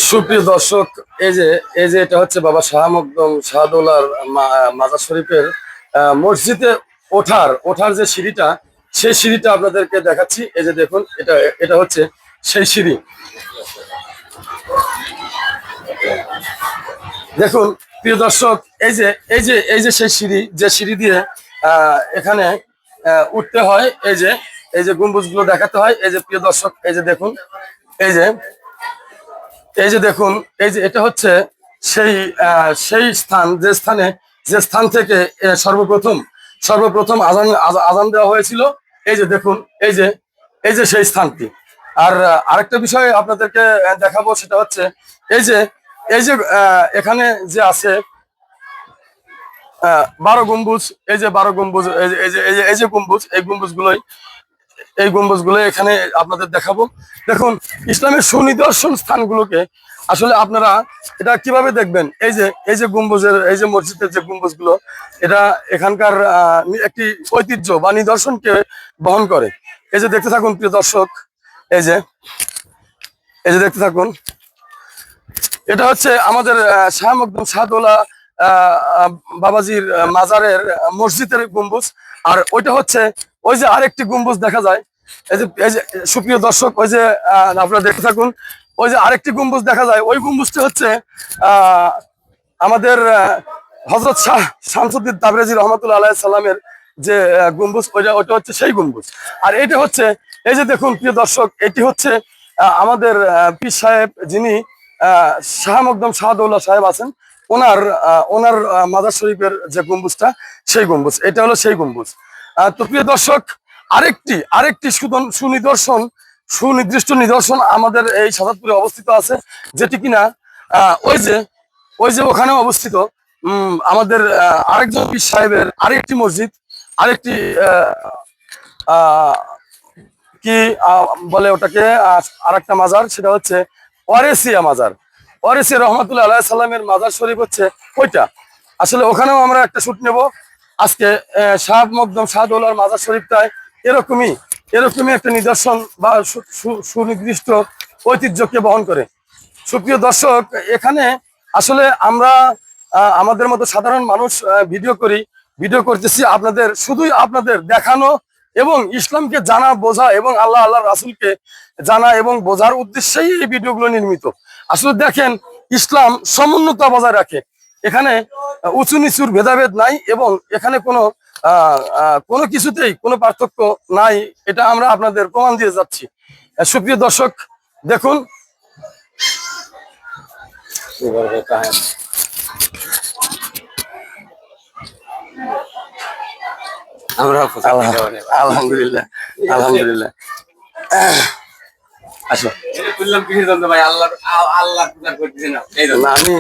সুপ্রিয় দর্শক, এই যে এটা হচ্ছে বাবা শাহ মকদুম শাহদৌলার মাজার শরীফের মসজিদে ওঠার যে সিঁড়িটা, সেই সিঁড়িটা আপনাদেরকে দেখাচ্ছি। এই যে দেখুন, এটা এটা হচ্ছে সেই সিঁড়ি। দেখুন প্রিয় দর্শক, এই যে সেই সিঁড়ি, যে সিঁড়ি দিয়ে এখানে উঠতে হয়। এই যে গম্বুজগুলো দেখাতে হয়। এই যে প্রিয় দর্শক, এই যে দেখুন, এই যে এই যে দেখুন, এই যে এটা হচ্ছে সেই স্থান, যে স্থান থেকে সর্বপ্রথম আজান দেওয়া হয়েছিল। এই যে দেখুন, এই যে সেই স্থানটি। আর আরেকটা বিষয় আপনাদেরকে দেখাবো, সেটা হচ্ছে এই যে এখানে যে আছে 12 গম্বুজ। এই যে 12 গম্বুজ, এই যে গম্বুজ, এই গম্বুজগুলো এখানে আপনাদের দেখাবো। দেখুন, ইসলামের সুনিদর্শন স্থানগুলোকে আসলে আপনারা এটা কিভাবে দেখবেন? এই যে গম্বুজের, এই যে মসজিদের যে গম্বুজগুলো, এটা এখানকার একটি ঐতিহ্য বা নিদর্শনকে বহন করে। এই যে দেখতে থাকুন প্রিয় দর্শক, এই যে এই যে দেখতে থাকুন। এটা হচ্ছে আমাদের শাহ মকদুম শাহদৌলা বাবাজির মাজারের মসজিদের গম্বুজ। আর ওইটা হচ্ছে ওই যে আরেকটি গম্বুজ দেখা যায়। এই যে সুপ্রিয় দর্শক, ওই যে আপনারা দেখতে থাকুন, ওই যে আরেকটি গম্বুজ দেখা যায়। ওই গম্বুজটি হচ্ছে আমাদের হযরত শাহ শামসুদ্দিন তাবরেজী রহমাতুল্লাহ আলাইহিস সালামের যে গম্বুজ, ওইটা হচ্ছে সেই গম্বুজ। আর এটা হচ্ছে, এই যে দেখুন প্রিয় দর্শক, এটি হচ্ছে আমাদের পীর সাহেব, যিনি শাহ মকদুম শাহদৌলা সাহেব আছেন, ওনার মাজার শরীফের যে গম্বুজটা, সেই গম্বুজ, এটা হলো সেই গম্বুজ। তো প্রিয় দর্শক, আরেকটি সুনির্দিষ্ট নিদর্শন আমাদের এই সাজাদপুরে অবস্থিত আছে, যেটি কিনা ওই যে ওখানে অবস্থিত আমাদের আরেকজন পীর সাহেবের আরেকটি মসজিদ, আরেকটি কি বলে ওটাকে, আরেকটা মাজার, সেটা হচ্ছে ওয়ারেসিয়া মাজার। ওয়ারেসিয়া রহমাতুল্লাহ আলাইহিস সালামের মাজার শরীফ হচ্ছে ওইটা। আসলে ওখানেও আমরা একটা শুট নেব আজকে। শাহ মকদুম শাহদৌলার মাজার শরীফটায় এরকমই একটা নিদর্শন বা সুনির্দিষ্ট ঐতিহ্যকে বহন করে। সুপ্রিয় দর্শক, এখানে আসলে আমরা আমাদের মতো সাধারণ মানুষ ভিডিও করতেছি শুধুই আপনাদের দেখানো এবং ইসলামকে জানা বোঝা এবং আল্লাহ রাসূলকে জানা এবং বোঝার উদ্দেশ্যেই এই ভিডিওগুলো নির্মিত। আসলে দেখেন, ইসলাম সমুন্নতা বজায় রাখে। এখানে উঁচু নিচুর ভেদাভেদ নাই এবং এখানে কোনো কিছুতেই কোনো পার্থক্য নাই। এটা আমরা আপনাদের প্রমাণ দিয়ে যাচ্ছি। সুপ্রিয় দর্শক, দেখুন। আলহামদুলিল্লাহ, আলহামদুলিল্লাহ। আসো, ভাই আল্লাহ আল্লাহ পূজা করতেছি না, আমি